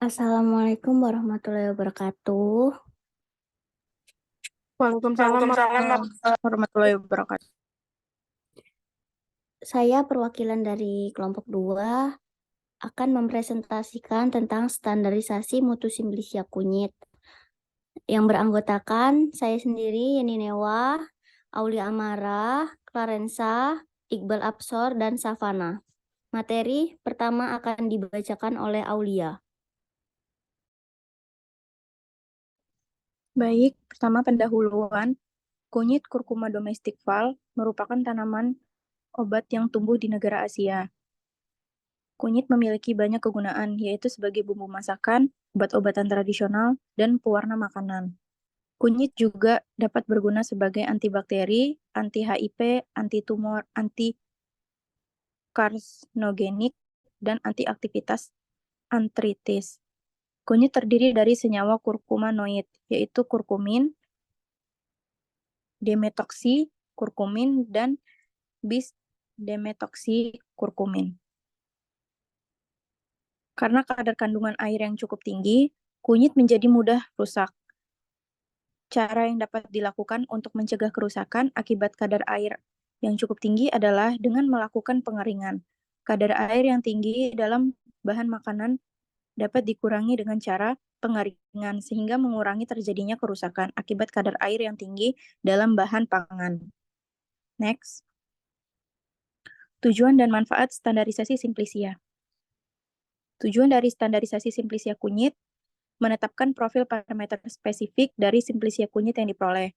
Assalamualaikum warahmatullahi wabarakatuh. Waalaikumsalam Waalaikumsalam, warahmatullahi wabarakatuh. Saya perwakilan dari kelompok 2 akan mempresentasikan tentang standarisasi mutu simplisia kunyit yang beranggotakan saya sendiri, Yeni Newa, Aulia Amara, Clarensa, Iqbal Absor, dan Savana. Materi pertama akan dibacakan oleh Aulia. Baik, pertama pendahuluan. Kunyit Curcuma domestica merupakan tanaman obat yang tumbuh di negara Asia. Kunyit memiliki banyak kegunaan, yaitu sebagai bumbu masakan, obat-obatan tradisional, dan pewarna makanan. Kunyit juga dapat berguna sebagai antibakteri, anti-HIV, anti-tumor, anti-karsinogenik, dan antiaktivitas artritis. Kunyit terdiri dari senyawa kurkuminoid, yaitu kurkumin, demetoksi, kurkumin, dan bis-demetoksi kurkumin. Karena kadar kandungan air yang cukup tinggi, kunyit menjadi mudah rusak. Cara yang dapat dilakukan untuk mencegah kerusakan akibat kadar air yang cukup tinggi adalah dengan melakukan pengeringan. Kadar air yang tinggi dalam bahan makanan dapat dikurangi dengan cara pengeringan sehingga mengurangi terjadinya kerusakan akibat kadar air yang tinggi dalam bahan pangan. Next. Tujuan dan manfaat standarisasi simplisia. Tujuan dari standarisasi simplisia kunyit menetapkan profil parameter spesifik dari simplisia kunyit yang diperoleh,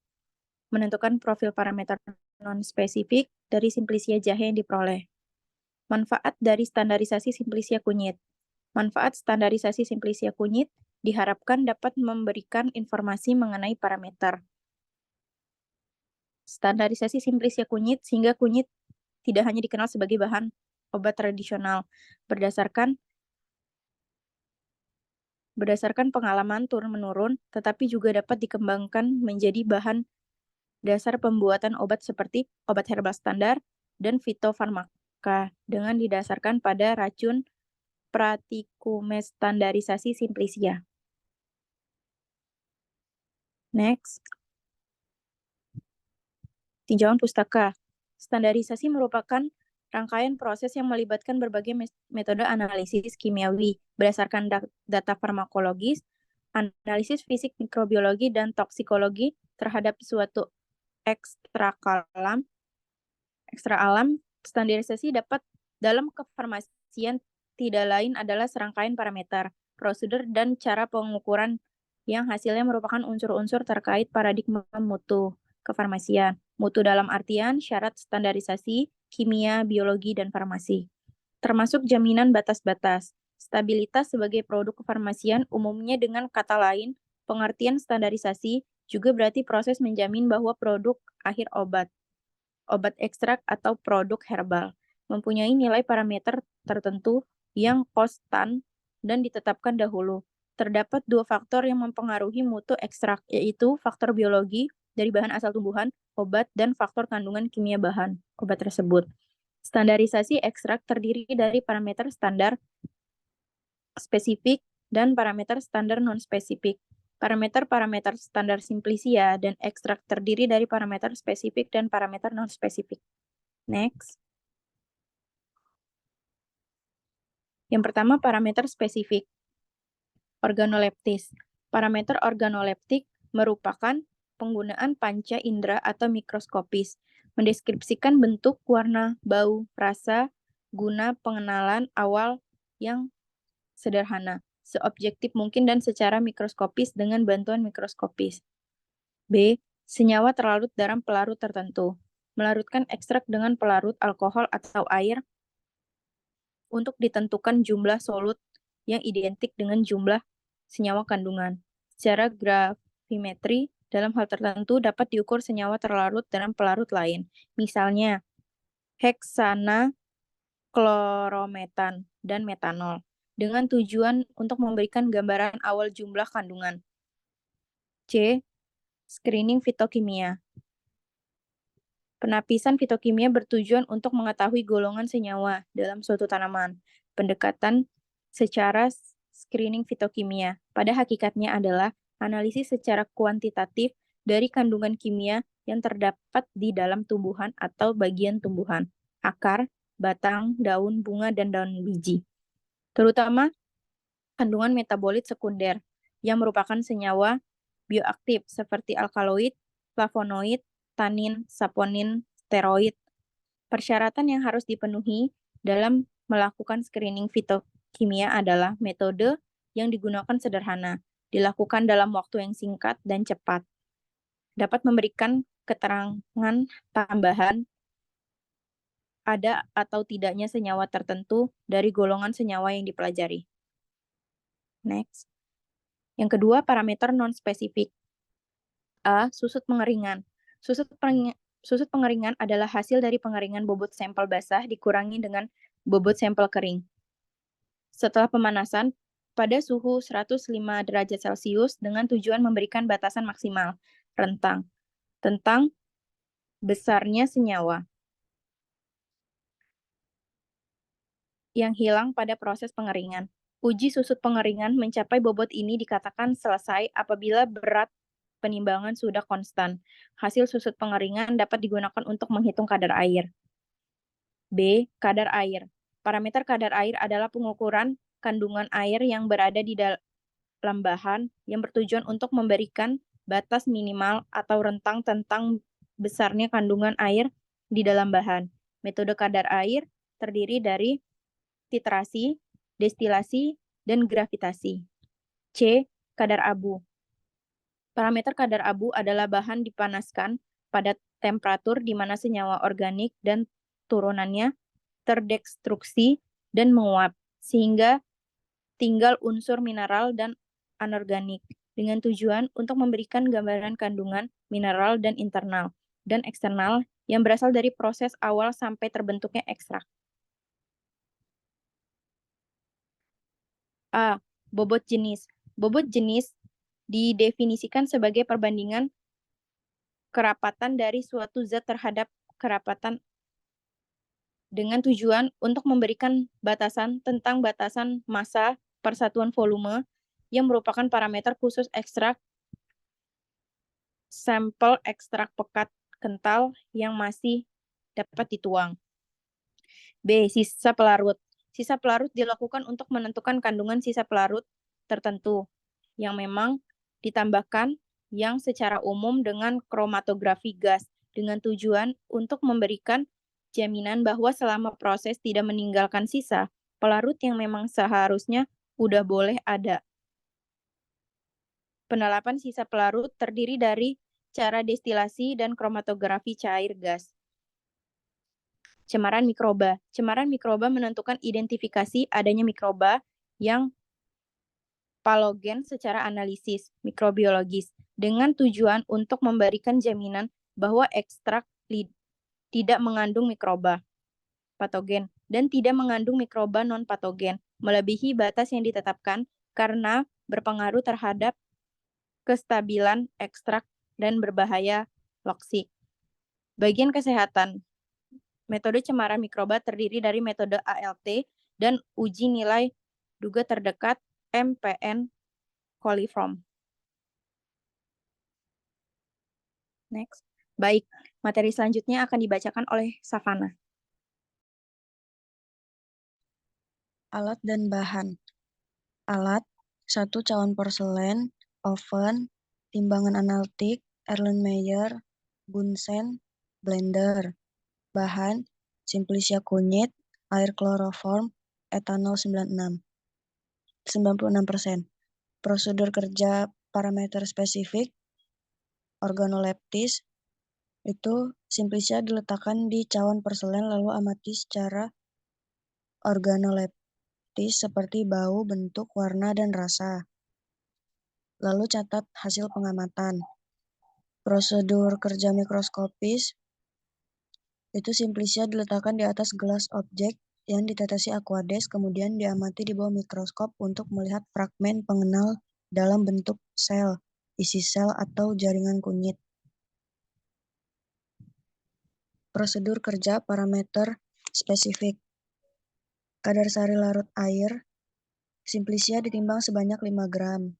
menentukan profil parameter non-spesifik dari simplisia jahe yang diperoleh. Manfaat dari standarisasi simplisia kunyit. Manfaat standarisasi simplisia kunyit diharapkan dapat memberikan informasi mengenai parameter standarisasi simplisia kunyit sehingga kunyit tidak hanya dikenal sebagai bahan obat tradisional berdasarkan pengalaman turun-menurun, tetapi juga dapat dikembangkan menjadi bahan dasar pembuatan obat seperti obat herbal standar dan fitofarmaka dengan didasarkan pada racun Praticumestarisasi simplisia. Next. Tinjauan pustaka. Standarisasi merupakan rangkaian proses yang melibatkan berbagai metode analisis kimiawi berdasarkan data farmakologis, analisis fisik mikrobiologi, dan toksikologi terhadap suatu ekstra alam. Standarisasi dapat dalam kefarmasian tidak lain adalah serangkaian parameter, prosedur, dan cara pengukuran yang hasilnya merupakan unsur-unsur terkait paradigma mutu kefarmasian. Mutu dalam artian syarat standarisasi, kimia, biologi, dan farmasi. Termasuk jaminan batas-batas. Stabilitas sebagai produk kefarmasian umumnya dengan kata lain, pengertian standarisasi juga berarti proses menjamin bahwa produk akhir obat ekstrak, atau produk herbal, mempunyai nilai parameter tertentu yang konstan dan ditetapkan dahulu. Terdapat dua faktor yang mempengaruhi mutu ekstrak, yaitu faktor biologi dari bahan asal tumbuhan, obat, dan faktor kandungan kimia bahan obat tersebut. Standarisasi ekstrak terdiri dari parameter standar spesifik dan parameter standar non-spesifik. Parameter-parameter standar simplisia dan ekstrak terdiri dari parameter spesifik dan parameter non-spesifik. Next. Yang pertama, parameter spesifik. Organoleptis. Parameter organoleptik merupakan penggunaan panca indera atau mikroskopis, mendeskripsikan bentuk, warna, bau, rasa, guna pengenalan awal yang sederhana, seobjektif mungkin dan secara mikroskopis dengan bantuan mikroskopis. B. Senyawa terlarut dalam pelarut tertentu. Melarutkan ekstrak dengan pelarut alkohol atau air untuk ditentukan jumlah solut yang identik dengan jumlah senyawa kandungan. Secara gravimetri, dalam hal tertentu dapat diukur senyawa terlarut dalam pelarut lain. Misalnya, heksana, klorometan, dan metanol, dengan tujuan untuk memberikan gambaran awal jumlah kandungan. C. Screening fitokimia. Penapisan fitokimia bertujuan untuk mengetahui golongan senyawa dalam suatu tanaman. Pendekatan secara screening fitokimia. Pada hakikatnya adalah analisis secara kuantitatif dari kandungan kimia yang terdapat di dalam tumbuhan atau bagian tumbuhan, akar, batang, daun, bunga, dan daun biji. Terutama kandungan metabolit sekunder yang merupakan senyawa bioaktif seperti alkaloid, flavonoid, tanin, saponin, steroid. Persyaratan yang harus dipenuhi dalam melakukan screening fitokimia adalah metode yang digunakan sederhana, dilakukan dalam waktu yang singkat dan cepat, dapat memberikan keterangan tambahan ada atau tidaknya senyawa tertentu dari golongan senyawa yang dipelajari. Next. Yang kedua, parameter non-spesifik. A. Susut pengeringan. Susut pengeringan adalah hasil dari pengeringan bobot sampel basah dikurangi dengan bobot sampel kering. Setelah pemanasan, pada suhu 105 derajat Celcius dengan tujuan memberikan batasan maksimal, rentang, tentang besarnya senyawa yang hilang pada proses pengeringan. Uji susut pengeringan mencapai bobot ini dikatakan selesai apabila berat penimbangan sudah konstan. Hasil susut pengeringan dapat digunakan untuk menghitung kadar air. B. Kadar air. Parameter kadar air adalah pengukuran kandungan air yang berada di dalam bahan yang bertujuan untuk memberikan batas minimal atau rentang tentang besarnya kandungan air di dalam bahan. Metode kadar air terdiri dari titrasi, destilasi, dan gravitasi. C. Kadar abu. Parameter kadar abu adalah bahan dipanaskan pada temperatur di mana senyawa organik dan turunannya terdestruksi dan menguap, sehingga tinggal unsur mineral dan anorganik, dengan tujuan untuk memberikan gambaran kandungan mineral dan internal dan eksternal yang berasal dari proses awal sampai terbentuknya ekstrak. A. Bobot jenis. Bobot jenis didefinisikan sebagai perbandingan kerapatan dari suatu zat terhadap kerapatan dengan tujuan untuk memberikan batasan tentang batasan massa per satuan volume yang merupakan parameter khusus ekstrak sampel ekstrak pekat kental yang masih dapat dituang. B. Sisa pelarut. Sisa pelarut dilakukan untuk menentukan kandungan sisa pelarut tertentu yang memang ditambahkan yang secara umum dengan kromatografi gas dengan tujuan untuk memberikan jaminan bahwa selama proses tidak meninggalkan sisa pelarut yang memang seharusnya udah boleh ada. Penerapan sisa pelarut terdiri dari cara destilasi dan kromatografi cair gas. Cemaran mikroba. Cemaran mikroba menentukan identifikasi adanya mikroba yang patogen secara analisis mikrobiologis dengan tujuan untuk memberikan jaminan bahwa ekstrak tidak mengandung mikroba patogen dan tidak mengandung mikroba non-patogen melebihi batas yang ditetapkan karena berpengaruh terhadap kestabilan ekstrak dan berbahaya toksik. Bagian kesehatan. Metode cemaran mikroba terdiri dari metode ALT dan uji nilai duga terdekat MPN coliform. Next. Baik, materi selanjutnya akan dibacakan oleh Savana. Alat dan bahan. Alat, 1 cawan porselen, oven, timbangan analitik, Erlenmeyer, Bunsen, blender. Bahan, Simplicia kunyit, air kloroform, etanol 96%. Prosedur kerja parameter spesifik, organoleptis, itu Simplicia diletakkan di cawan porselen lalu amati secara organoleptis seperti bau, bentuk, warna, dan rasa. Lalu catat hasil pengamatan. Prosedur kerja mikroskopis, itu Simplicia diletakkan di atas gelas objek yang ditetesi aqueous, kemudian diamati di bawah mikroskop untuk melihat fragmen pengenal dalam bentuk sel, isi sel, atau jaringan kunyit. Prosedur kerja parameter spesifik. Kadar sari larut air, Simplicia ditimbang sebanyak 5 gram.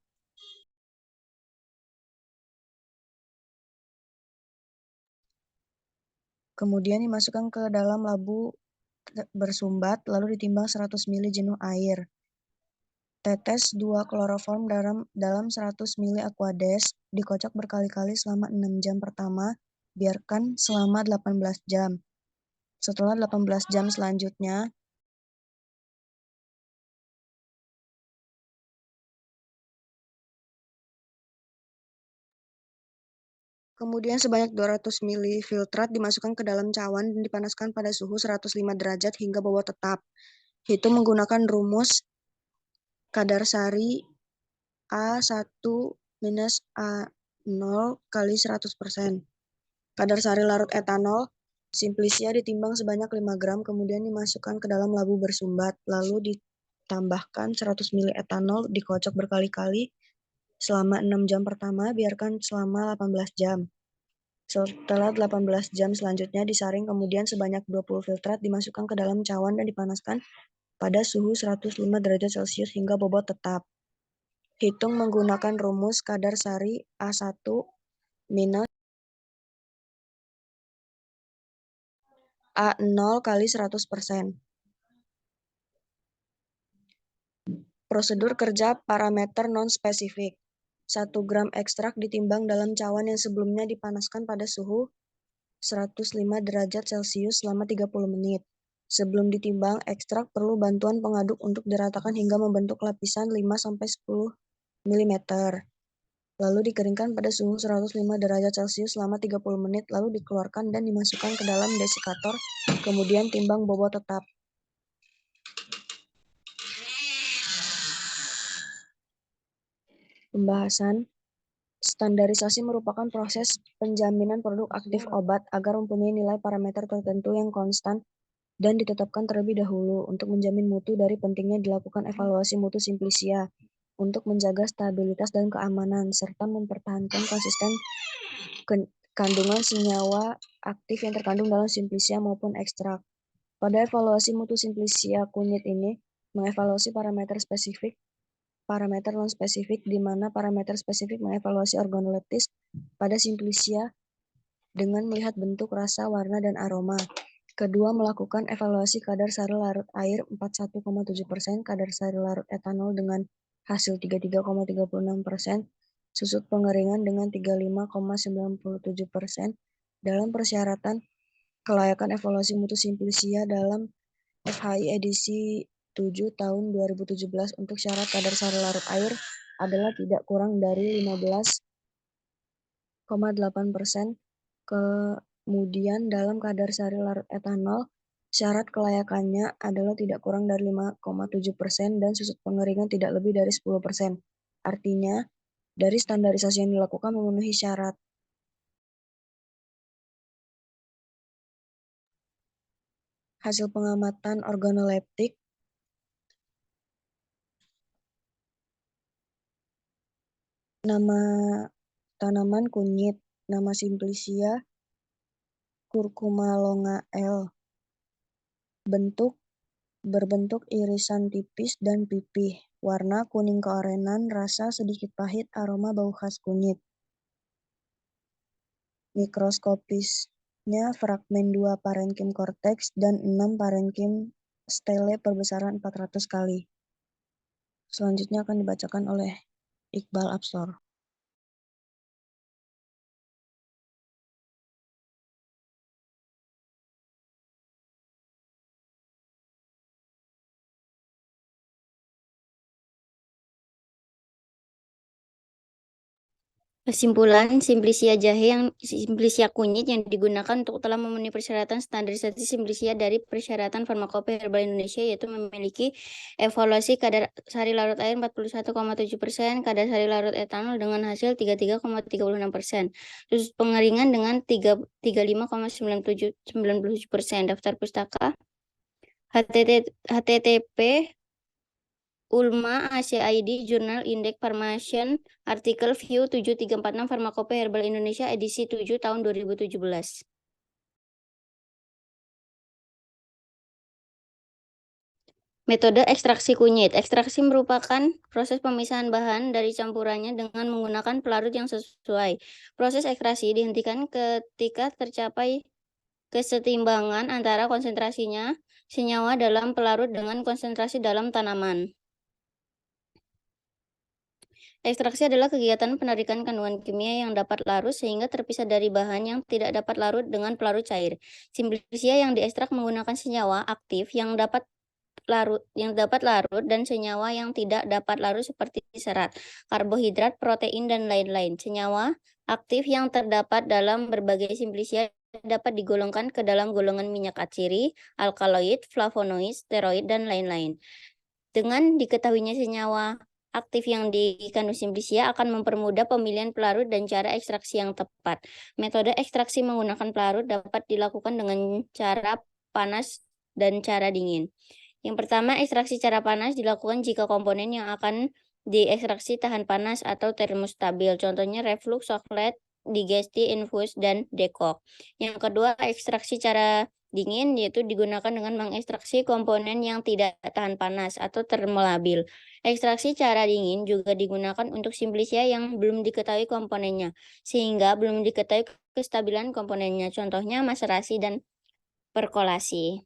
Kemudian dimasukkan ke dalam labu bersumbat, lalu ditimbang 100 ml jenuh air. Tetes 2 kloroform dalam 100 ml Aquades, dikocok berkali-kali selama 6 jam pertama, biarkan selama 18 jam. Setelah 18 jam selanjutnya, kemudian sebanyak 200 ml filtrat dimasukkan ke dalam cawan dan dipanaskan pada suhu 105 derajat hingga bobot tetap. Hitung menggunakan rumus kadar sari A1 minus A0 kali 100%. Kadar sari larut etanol, Simplicia ditimbang sebanyak 5 gram, kemudian dimasukkan ke dalam labu bersumbat, lalu ditambahkan 100 ml etanol, dikocok berkali-kali selama 6 jam pertama, biarkan selama 18 jam. Setelah 18 jam selanjutnya disaring, kemudian sebanyak 20 filtrat dimasukkan ke dalam cawan dan dipanaskan pada suhu 105 derajat Celcius hingga bobot tetap. Hitung menggunakan rumus kadar sari A1 minus A0 kali 100%. Prosedur kerja parameter non-spesifik. 1 gram ekstrak ditimbang dalam cawan yang sebelumnya dipanaskan pada suhu 105 derajat Celcius selama 30 menit. Sebelum ditimbang, ekstrak perlu bantuan pengaduk untuk diratakan hingga membentuk lapisan 5-10 mm. Lalu dikeringkan pada suhu 105 derajat Celcius selama 30 menit, lalu dikeluarkan dan dimasukkan ke dalam desikator, kemudian timbang bobot tetap. Pembahasan. Standarisasi merupakan proses penjaminan produk aktif obat agar mempunyai nilai parameter tertentu yang konstan dan ditetapkan terlebih dahulu. Untuk menjamin mutu, dari pentingnya dilakukan evaluasi mutu Simplicia untuk menjaga stabilitas dan keamanan, serta mempertahankan konsisten kandungan senyawa aktif yang terkandung dalam Simplicia maupun ekstrak. Pada evaluasi mutu Simplicia kunyit ini, mengevaluasi parameter spesifik, parameter non-spesifik, di mana parameter spesifik mengevaluasi organoleptis pada Simplicia dengan melihat bentuk, rasa, warna, dan aroma. Kedua, melakukan evaluasi kadar sari larut air 41,7%, kadar sari larut etanol dengan hasil 33,36%, susut pengeringan dengan 35,97%. Dalam persyaratan kelayakan evaluasi mutu Simplicia dalam FHI edisi 7 tahun 2017 untuk syarat kadar sari larut air adalah tidak kurang dari 15,8%. Kemudian dalam kadar sari larut etanol, syarat kelayakannya adalah tidak kurang dari 5,7% dan susut pengeringan tidak lebih dari 10%. Artinya, dari standarisasi yang dilakukan memenuhi syarat. Hasil pengamatan organoleptik. Nama tanaman kunyit, nama Simplicia Curcuma longa L. Berbentuk irisan tipis dan pipih. Warna kuning keorenan, rasa sedikit pahit, aroma bau khas kunyit. Mikroskopisnya fragmen 2 parenkim korteks dan 6 parenkim stele perbesaran 400 kali. Selanjutnya akan dibacakan oleh Iqbal Absor. Kesimpulan, Simplicia kunyit yang digunakan untuk telah memenuhi persyaratan standarisasi Simplicia dari persyaratan Farmakope Herbal Indonesia, yaitu memiliki evaluasi kadar sari larut air 41,7%, kadar sari larut etanol dengan hasil 33,36%, susut pengeringan dengan 35,97%. Daftar pustaka http Ulma ACID Jurnal Indeks Farmation artikel View 7346 Farmakope Herbal Indonesia edisi 7 tahun 2017. Metode ekstraksi kunyit. Ekstraksi merupakan proses pemisahan bahan dari campurannya dengan menggunakan pelarut yang sesuai. Proses ekstraksi dihentikan ketika tercapai kesetimbangan antara konsentrasinya senyawa dalam pelarut dengan konsentrasi dalam tanaman. Ekstraksi adalah kegiatan penarikan kandungan kimia yang dapat larut sehingga terpisah dari bahan yang tidak dapat larut dengan pelarut cair. Simplicia yang diekstrak menggunakan senyawa aktif yang dapat larut dan senyawa yang tidak dapat larut seperti serat, karbohidrat, protein, dan lain-lain. Senyawa aktif yang terdapat dalam berbagai simplicia dapat digolongkan ke dalam golongan minyak atsiri, alkaloid, flavonoid, steroid, dan lain-lain. Dengan diketahuinya senyawa aktif yang dikandung simplicia akan mempermudah pemilihan pelarut dan cara ekstraksi yang tepat. Metode ekstraksi menggunakan pelarut dapat dilakukan dengan cara panas dan cara dingin. Yang pertama, ekstraksi cara panas dilakukan jika komponen yang akan diekstraksi tahan panas atau termostabil. Contohnya reflux, coklat, digesti, infus, dan dekok. Yang kedua, ekstraksi cara dingin yaitu digunakan dengan mengekstraksi komponen yang tidak tahan panas atau termolabil. Ekstraksi cara dingin juga digunakan untuk simplicia yang belum diketahui komponennya, sehingga belum diketahui kestabilan komponennya. Contohnya maserasi dan perkolasi.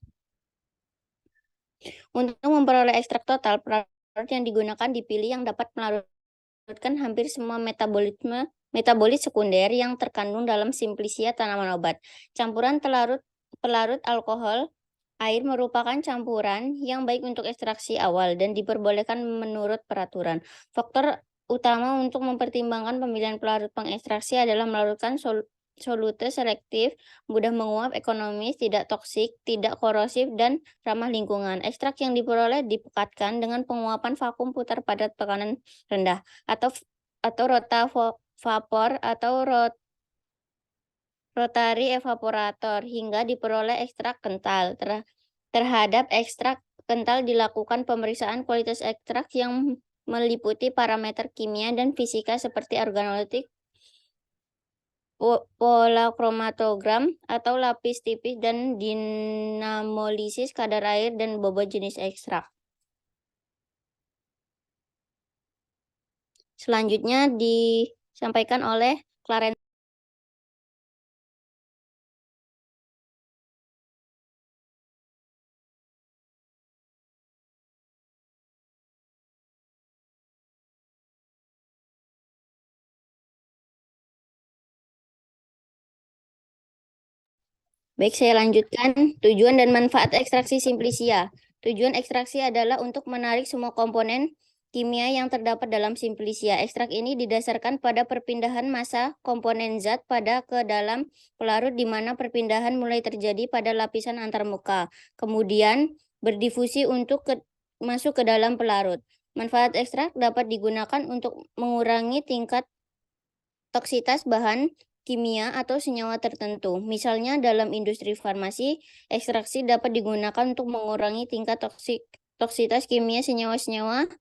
Untuk memperoleh ekstrak total, pelarut yang digunakan dipilih yang dapat melarutkan hampir semua metabolit sekunder yang terkandung dalam simplicia tanaman obat. Campuran pelarut alkohol air merupakan campuran yang baik untuk ekstraksi awal dan diperbolehkan menurut peraturan. Faktor utama untuk mempertimbangkan pemilihan pelarut pengekstraksi adalah melarutkan solute selektif, mudah menguap, ekonomis, tidak toksik, tidak korosif, dan ramah lingkungan. Ekstrak yang diperoleh dipekatkan dengan penguapan vakum putar pada tekanan rendah atau rotavapor atau rotary evaporator hingga diperoleh ekstrak kental. Terhadap ekstrak kental dilakukan pemeriksaan kualitas ekstrak yang meliputi parameter kimia dan fisika seperti organoleptik, pola kromatogram atau lapis tipis, dan dinamolisis kadar air dan bobot jenis ekstrak. Selanjutnya disampaikan oleh Clarence. Baik, saya lanjutkan. Tujuan dan manfaat ekstraksi simplicia. Tujuan ekstraksi adalah untuk menarik semua komponen kimia yang terdapat dalam simplicia. Ekstrak ini didasarkan pada perpindahan massa komponen zat pada ke dalam pelarut di mana perpindahan mulai terjadi pada lapisan antarmuka. Kemudian berdifusi untuk masuk ke dalam pelarut. Manfaat ekstrak dapat digunakan untuk mengurangi tingkat toksitas bahan kimia atau senyawa tertentu. Misalnya dalam industri farmasi, ekstraksi dapat digunakan untuk mengurangi tingkat toksitas kimia senyawa-senyawa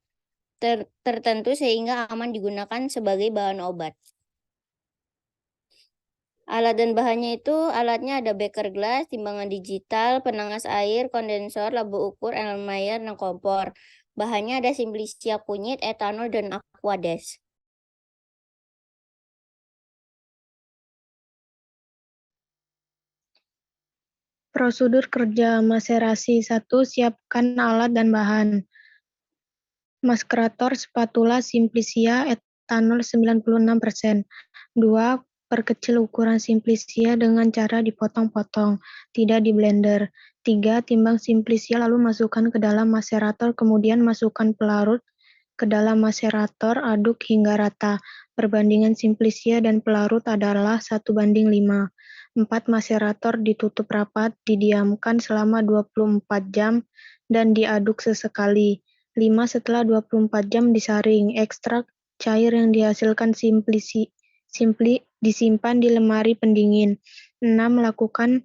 tertentu sehingga aman digunakan sebagai bahan obat. Alat dan bahannya itu, alatnya ada beker gelas, timbangan digital, penangas air, kondensor, labu ukur, Erlenmeyer, dan kompor. Bahannya ada simplicia kunyit, etanol, dan aquades. Prosedur kerja maserasi 1. Siapkan alat dan bahan. Maskerator spatula simplicia etanol 96%. 2. Perkecil ukuran simplicia dengan cara dipotong-potong, tidak di blender. 3. Timbang simplicia lalu masukkan ke dalam maserator, kemudian masukkan pelarut ke dalam maserator, aduk hingga rata. Perbandingan simplicia dan pelarut adalah 1:5. 4. Maserator ditutup rapat, didiamkan selama 24 jam, dan diaduk sesekali. 5. Setelah 24 jam disaring. Ekstrak cair yang dihasilkan disimpan di lemari pendingin. 6. Lakukan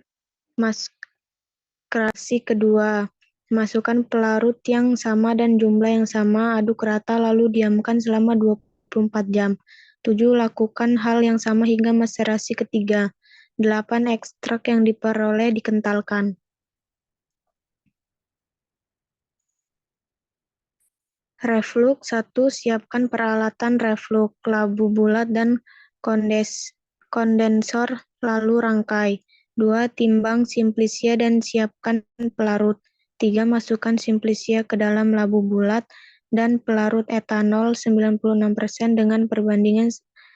maskerasi kedua. Masukkan pelarut yang sama dan jumlah yang sama, aduk rata lalu diamkan selama 24 jam. 7. Lakukan hal yang sama hingga maserasi ketiga. 8. Ekstrak yang diperoleh dikentalkan. Reflux 1. Siapkan peralatan reflux, labu bulat dan kondensor lalu rangkai. 2. Timbang simplisia dan siapkan pelarut. 3. Masukkan simplisia ke dalam labu bulat dan pelarut etanol 96% dengan perbandingan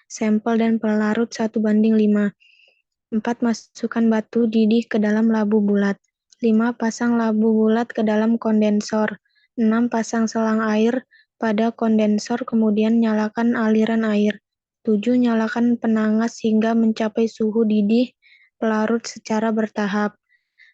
sampel dan pelarut 1:5. 4. Masukkan batu didih ke dalam labu bulat. 5. Pasang labu bulat ke dalam kondensor. 6. Pasang selang air pada kondensor, kemudian nyalakan aliran air. 7. Nyalakan penangas hingga mencapai suhu didih pelarut secara bertahap.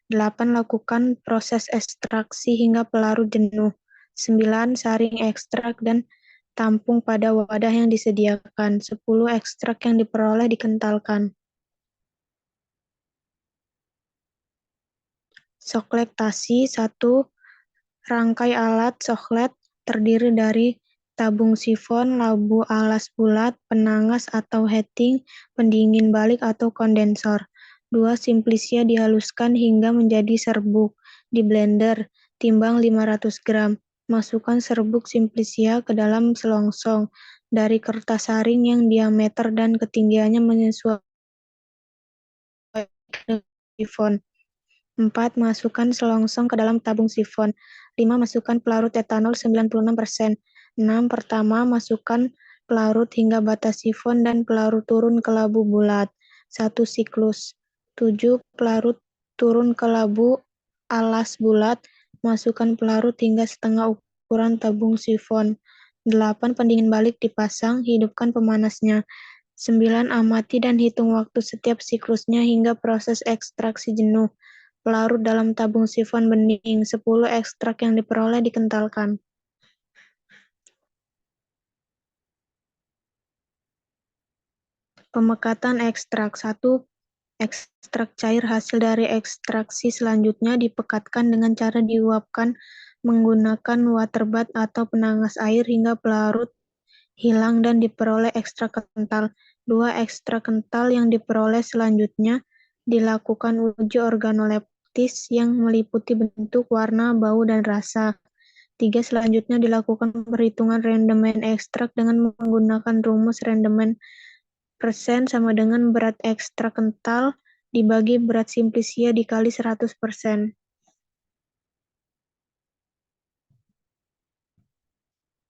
8. Lakukan proses ekstraksi hingga pelarut jenuh. 9. Saring ekstrak dan tampung pada wadah yang disediakan. 10. Ekstrak yang diperoleh dikentalkan. Sokletasi 1. Rangkai alat soklet terdiri dari tabung sifon, labu alas bulat, penangas atau heating, pendingin balik atau kondensor. 2. Simplisia dihaluskan hingga menjadi serbuk. Di blender, timbang 500 gram. Masukkan serbuk simplisia ke dalam selongsong dari kertas saring yang diameter dan ketinggiannya menyesuaikan sifon. 4. Masukkan selongsong ke dalam tabung sifon. 5. Masukkan pelarut etanol 96%. 6. Pertama, masukkan pelarut hingga batas sifon dan pelarut turun ke labu bulat. 1 siklus. 7. Pelarut turun ke labu alas bulat. Masukkan pelarut hingga setengah ukuran tabung sifon. 8. Pendingin balik dipasang, hidupkan pemanasnya. 9. Amati dan hitung waktu setiap siklusnya hingga proses ekstraksi jenuh. Pelarut dalam tabung sifon bening. 10. Ekstrak yang diperoleh dikentalkan. Pemekatan ekstrak 1. Ekstrak cair hasil dari ekstraksi selanjutnya dipekatkan dengan cara diuapkan menggunakan waterbath atau penangas air hingga pelarut hilang dan diperoleh ekstrak kental. 2. Ekstrak kental yang diperoleh selanjutnya dilakukan uji organoleptis yang meliputi bentuk, warna, bau, dan rasa. 3. Selanjutnya dilakukan perhitungan rendemen ekstrak dengan menggunakan rumus rendemen persen sama dengan berat ekstrak kental dibagi berat simplisia dikali 100%.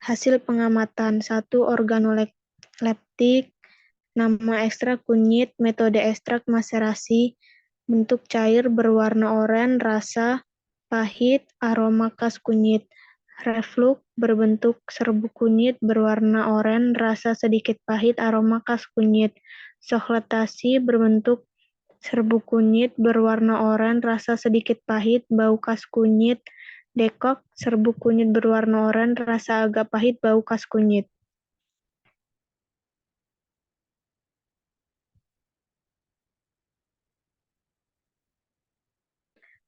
Hasil pengamatan 1. Organoleptik, nama ekstrak kunyit, metode ekstrak maserasi, bentuk cair berwarna oranye, rasa pahit, aroma khas kunyit. Reflux berbentuk serbuk kunyit berwarna oranye, rasa sedikit pahit, aroma khas kunyit. Sokletasi berbentuk serbuk kunyit berwarna oranye, rasa sedikit pahit, bau khas kunyit. Dekok serbuk kunyit berwarna oranye, rasa agak pahit, bau khas kunyit.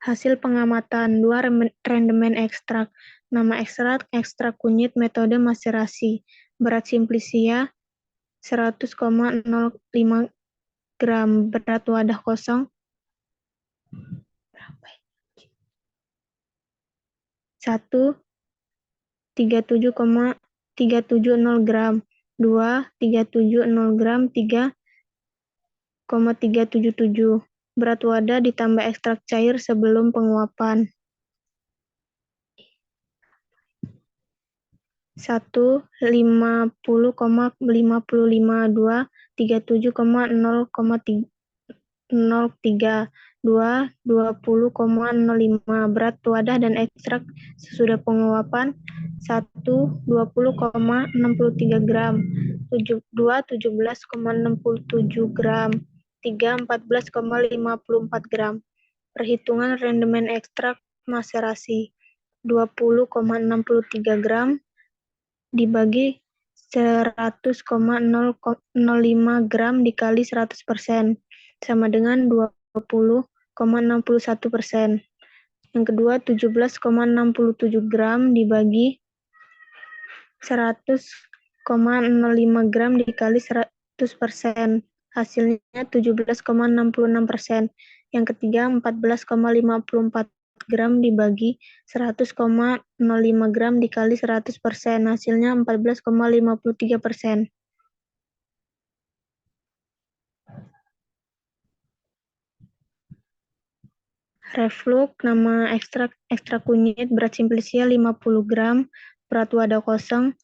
Hasil pengamatan 2. Rendemen ekstrak. Nama ekstrak, ekstrak kunyit, metode maserasi. Berat simplisia 100,05 gram. Berat wadah kosong 1. 37,370 gram. 2. 370 gram. 3,377. Berat wadah ditambah ekstrak cair sebelum penguapan. 1. 50,55. 2. 37,003. 2. 20,05. Berat wadah dan ekstrak sesudah penguapan. 1. 20,63 gram. 2. 17,67 gram. 3. 14,54 gram. Perhitungan rendemen ekstrak maserasi. 20,63 gram dibagi 100,005 gram dikali 100% sama dengan 20,61%. Yang kedua 17,67 gram dibagi 100,05 gram dikali 100%. Hasilnya 17,66%. Yang ketiga 14,54 gram dibagi 100,05 gram dikali 100%, hasilnya 14,53%. Reflux, nama ekstrak kunyit, berat simplicia 50 gram, berat wadah kosong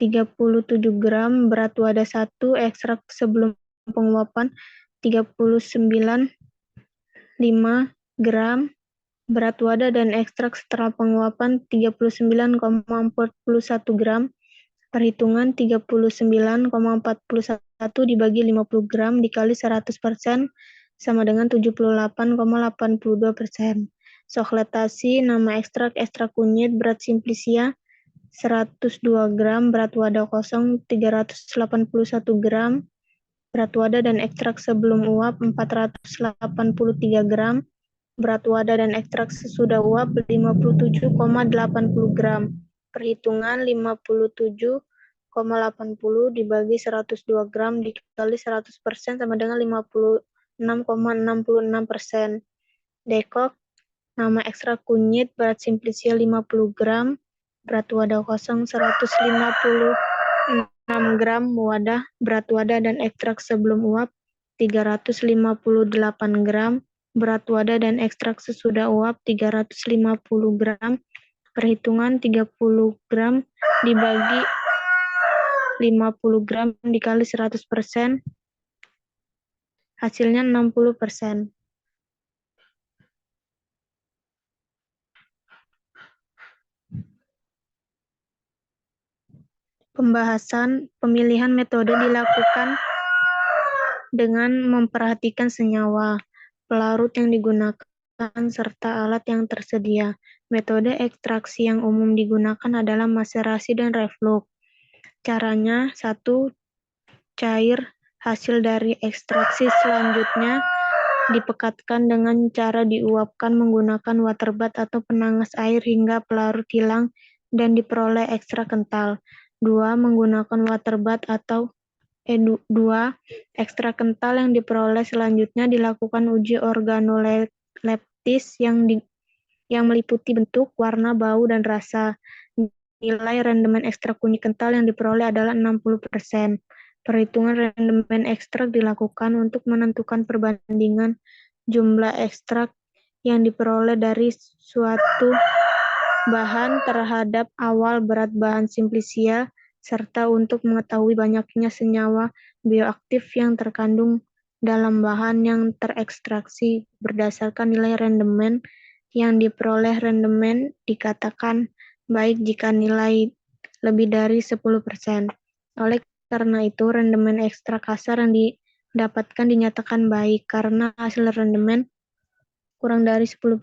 37 gram, berat wadah 1, ekstrak sebelum penguapan 39,5 gram, berat wadah dan ekstrak setelah penguapan 39,41 gram, perhitungan 39,41 dibagi 50 gram dikali 100% sama dengan 78,82%. Sokletasi, nama ekstrak kunyit, berat simplicia 102 gram, berat wadah kosong 381 gram, berat wadah dan ekstrak sebelum uap 483 gram, berat wadah dan ekstrak sesudah uap 57,80 gram. Perhitungan 57,80 dibagi 102 gram dikali 100% sama dengan 56,66%. Dekok, nama ekstrak kunyit, berat simplicia 50 gram, berat wadah kosong 156 gram, berat wadah dan ekstrak sebelum uap 358 gram, berat wadah dan ekstrak sesudah uap 350 gram, perhitungan 30 gram dibagi 50 gram dikali 100%, hasilnya 60%. Pembahasan pemilihan metode dilakukan dengan memperhatikan senyawa, pelarut yang digunakan, serta alat yang tersedia. Metode ekstraksi yang umum digunakan adalah maserasi dan reflux. Caranya, 1. Cair hasil dari ekstraksi selanjutnya dipekatkan dengan cara diuapkan menggunakan water bath atau penangas air hingga pelarut hilang dan diperoleh ekstrak kental. 2. Menggunakan water bath atau 2. Ekstrak kental yang diperoleh selanjutnya dilakukan uji organoleptis yang meliputi bentuk, warna, bau, dan rasa. Nilai rendemen ekstrak kunyit kental yang diperoleh adalah 60%. Perhitungan rendemen ekstrak dilakukan untuk menentukan perbandingan jumlah ekstrak yang diperoleh dari suatu bahan terhadap awal berat bahan simplicia, serta untuk mengetahui banyaknya senyawa bioaktif yang terkandung dalam bahan yang terekstraksi. Berdasarkan nilai rendemen yang diperoleh, rendemen dikatakan baik jika nilai lebih dari 10%. Oleh karena itu, rendemen ekstrak kasar yang didapatkan dinyatakan baik karena hasil rendemen kurang dari 10%.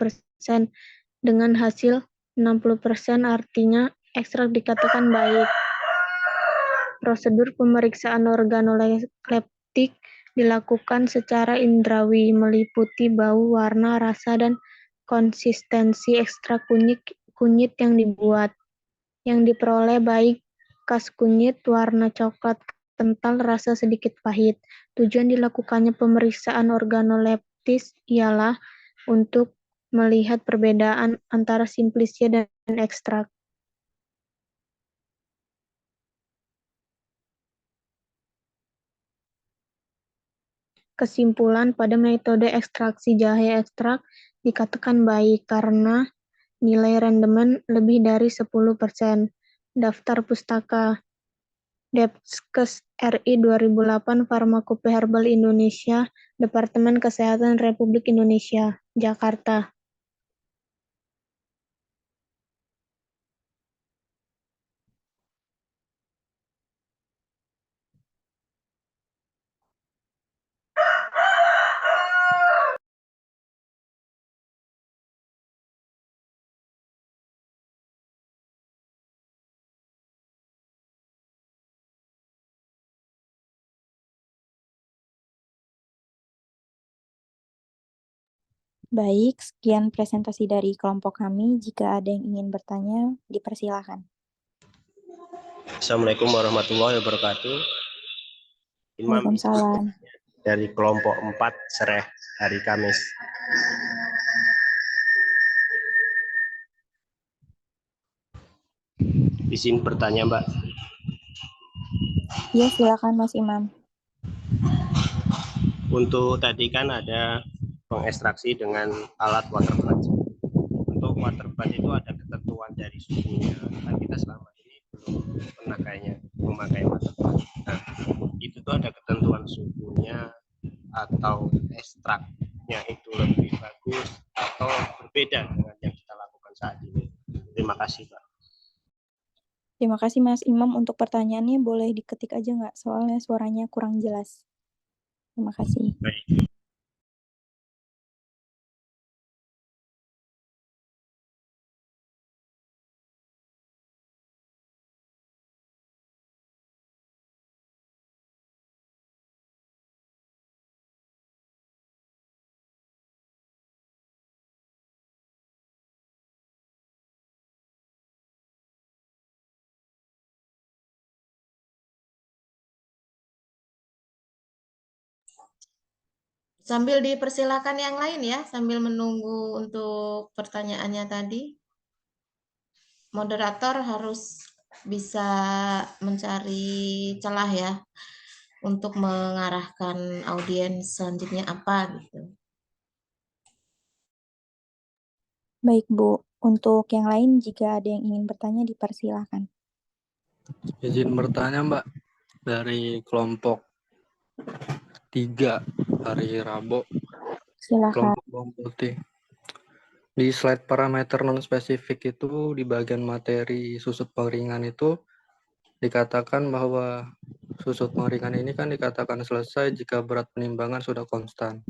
Dengan hasil 60% artinya ekstrak dikatakan baik. Prosedur pemeriksaan organoleptik dilakukan secara indrawi, meliputi bau, warna, rasa, dan konsistensi ekstrak kunyit yang dibuat. Yang diperoleh baik khas kunyit, warna coklat kental, rasa sedikit pahit. Tujuan dilakukannya pemeriksaan organoleptis ialah untuk melihat perbedaan antara simplicia dan ekstrak. Kesimpulan, pada metode ekstraksi jahe ekstrak dikatakan baik karena nilai rendemen lebih dari 10%. Daftar pustaka Depkes RI 2008, Farmakope Herbal Indonesia, Departemen Kesehatan Republik Indonesia, Jakarta. Baik, sekian presentasi dari kelompok kami. Jika ada yang ingin bertanya, dipersilakan. Assalamualaikum warahmatullahi wabarakatuh. Imam Waalaikumsalam. dari kelompok 4 Sereh hari Kamis. Izin bertanya, Mbak. Ya, silakan Mas Imam. Untuk tadi kan ada pengekstraksi dengan alat water bath. Untuk water bath itu ada ketentuan dari suhunya. Kan kita selama ini belum pernah kayaknya memakai water bath. Nah, itu tuh ada ketentuan suhunya atau ekstraknya itu lebih bagus atau berbeda dengan yang kita lakukan saat ini. Terima kasih, Pak. Terima kasih Mas Imam untuk pertanyaannya. Boleh diketik aja nggak? Soalnya suaranya kurang jelas. Terima kasih. Baik. Sambil dipersilakan yang lain ya, sambil menunggu untuk pertanyaannya tadi. Moderator harus bisa mencari celah ya untuk mengarahkan audiens selanjutnya apa gitu. Baik Bu, untuk yang lain jika ada yang ingin bertanya dipersilakan. Izin bertanya Mbak, dari kelompok 3 hari Rabu, Silakan. kelompok bawang putih. Di slide parameter non-spesifik itu di bagian materi susut pengeringan itu dikatakan bahwa susut pengeringan ini kan dikatakan selesai jika berat penimbangan sudah konstan.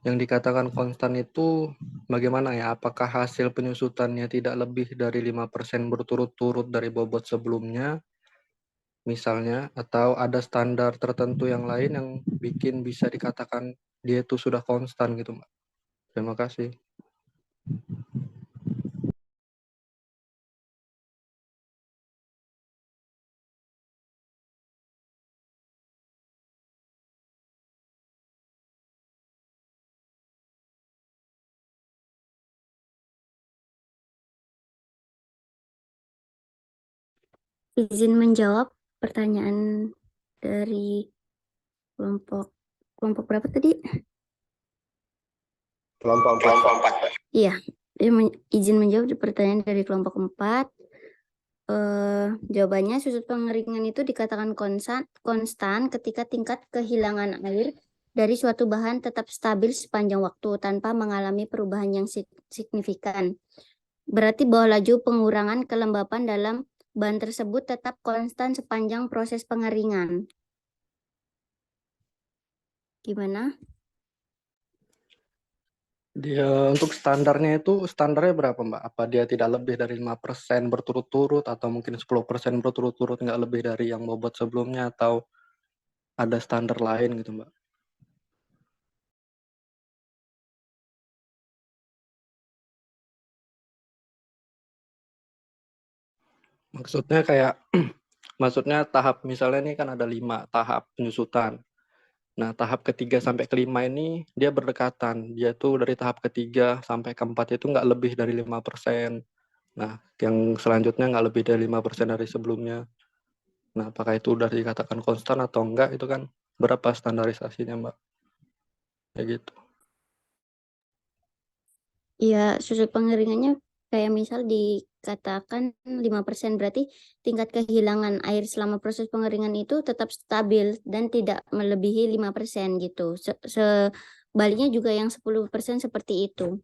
Yang dikatakan konstan itu bagaimana ya? Apakah hasil penyusutannya tidak lebih dari 5% berturut-turut dari bobot sebelumnya? Misalnya, atau ada standar tertentu yang lain yang bikin bisa dikatakan dia itu sudah konstan gitu, Mbak. Terima kasih. Izin menjawab pertanyaan dari kelompok berapa tadi? Kelompok 4. Iya, izin menjawab di pertanyaan dari kelompok 4. Jawabannya susut pengeringan itu dikatakan konstan ketika tingkat kehilangan air dari suatu bahan tetap stabil sepanjang waktu tanpa mengalami perubahan yang signifikan. Berarti bahwa laju pengurangan kelembapan dalam bahan tersebut tetap konstan sepanjang proses pengeringan. Gimana? Dia untuk standarnya itu standarnya berapa, Mbak? Apa dia tidak lebih dari 5% berturut-turut atau mungkin 10% berturut-turut nggak lebih dari yang bobot sebelumnya atau ada standar lain gitu, Mbak? Maksudnya kayak maksudnya tahap misalnya ini kan ada 5 tahap penyusutan. Nah, tahap ketiga sampai kelima ini dia berdekatan. Dia tuh dari tahap ketiga sampai keempat itu nggak lebih dari 5%. Nah, yang selanjutnya nggak lebih dari 5% dari sebelumnya. Nah, apakah itu udah dikatakan konstan atau enggak, itu kan berapa standarisasinya, Mbak? Kayak gitu. Ya, susut pengeringannya kayak misal dikatakan 5%, berarti tingkat kehilangan air selama proses pengeringan itu tetap stabil dan tidak melebihi 5% gitu. Sebaliknya juga yang 10% seperti itu.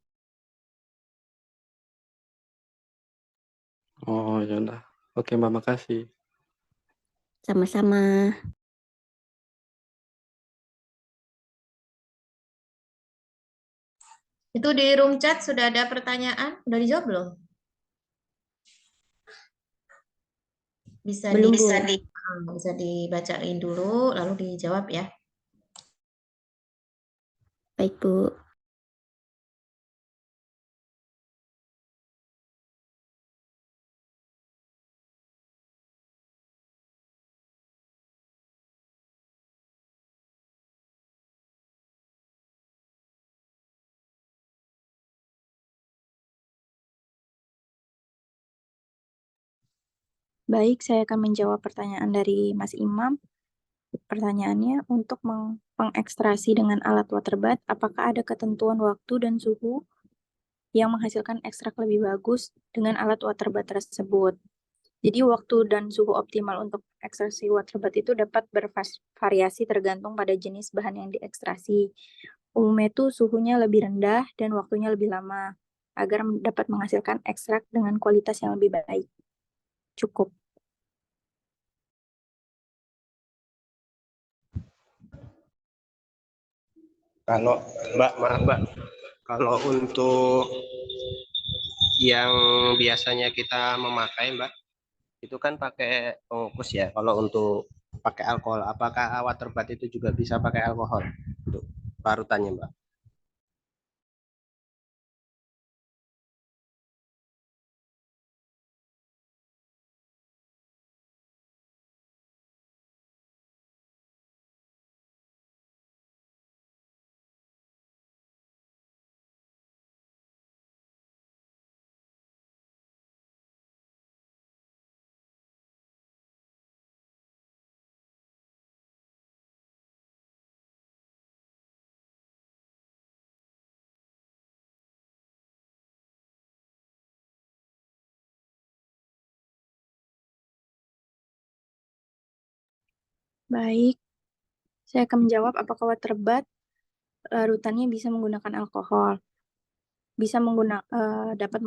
Oh, ya udah. Oke, Mbak, makasih. Sama-sama. Itu di room chat sudah ada pertanyaan? Udah dijawab belum? Bisa Belum, Bu. bisa dibacain dulu lalu dijawab ya. Baik, Bu. Baik, saya akan menjawab pertanyaan dari Mas Imam. Pertanyaannya, untuk mengekstraksi dengan alat waterbat, apakah ada ketentuan waktu dan suhu yang menghasilkan ekstrak lebih bagus dengan alat waterbat tersebut? Jadi waktu dan suhu optimal untuk ekstraksi waterbat itu dapat bervariasi tergantung pada jenis bahan yang diekstraksi. Umumnya itu suhunya lebih rendah dan waktunya lebih lama agar dapat menghasilkan ekstrak dengan kualitas yang lebih baik. Cukup. Kalau maaf Mbak, kalau untuk yang biasanya kita memakai Mbak, itu kan pakai pengukus ya. Kalau untuk pakai alkohol, apakah waterbat itu juga bisa pakai alkohol untuk parutannya Mbak? Baik, saya akan menjawab apakah waterbat larutannya bisa menggunakan alkohol. Bisa dapat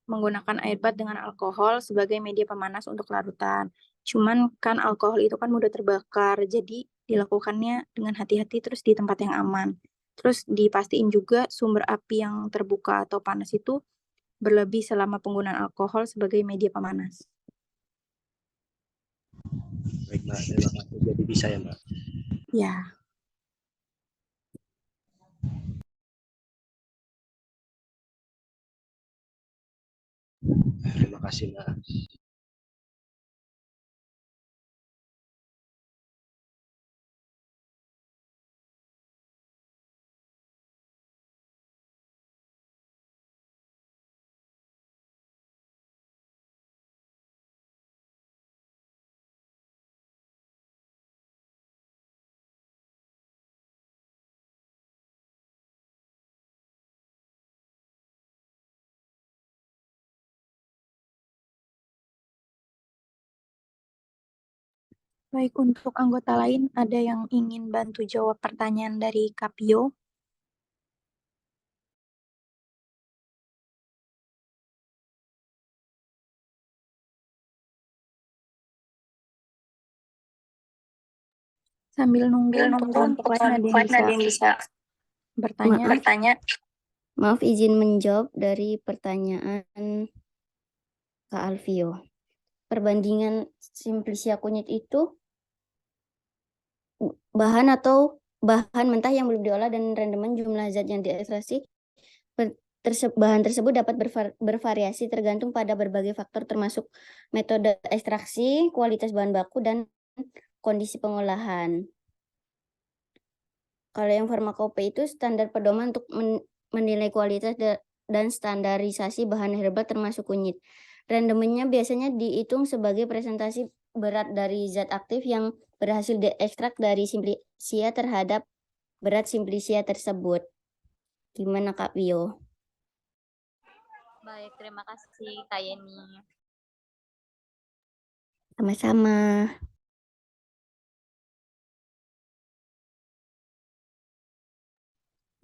menggunakan air bat dengan alkohol sebagai media pemanas untuk larutan. Cuman kan alkohol itu kan mudah terbakar, jadi dilakukannya dengan hati-hati terus di tempat yang aman. Terus dipastiin juga sumber api yang terbuka atau panas itu berlebih selama penggunaan alkohol sebagai media pemanas. Baik Mbak, terima kasih. Jadi bisa ya Mbak? Ya. Terima kasih Mbak. Baik, untuk anggota lain ada yang ingin bantu jawab pertanyaan dari Kapio? Sambil nunggu untuk kelompok lain ada yang bisa bertanya. Maaf izin menjawab dari pertanyaan Kak Alfio. Perbandingan Simplicia kunyit itu bahan mentah yang belum diolah dan rendemen jumlah zat yang diekstraksi. Bahan tersebut dapat bervariasi tergantung pada berbagai faktor termasuk metode ekstraksi, kualitas bahan baku, dan kondisi pengolahan. Kalau yang farmakope itu standar pedoman untuk menilai kualitas dan standarisasi bahan herbal termasuk kunyit. Rendemennya biasanya dihitung sebagai presentasi berat dari zat aktif yang berhasil diekstrak dari Simplicia terhadap berat Simplicia tersebut. Gimana Kak Pio? Baik, terima kasih Kak Yeni. Sama-sama.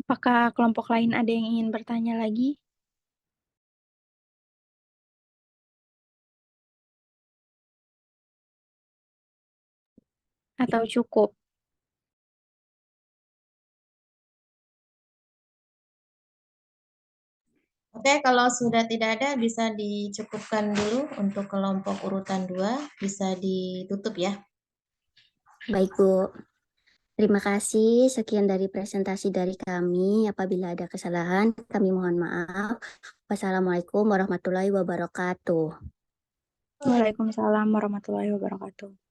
Apakah kelompok lain ada yang ingin bertanya lagi? Atau cukup? Oke, kalau sudah tidak ada bisa dicukupkan dulu untuk kelompok urutan 2, bisa ditutup ya. Baik, Bu. Terima kasih. Sekian dari presentasi dari kami. Apabila ada kesalahan, kami mohon maaf. Wassalamualaikum warahmatullahi wabarakatuh. Waalaikumsalam warahmatullahi wabarakatuh.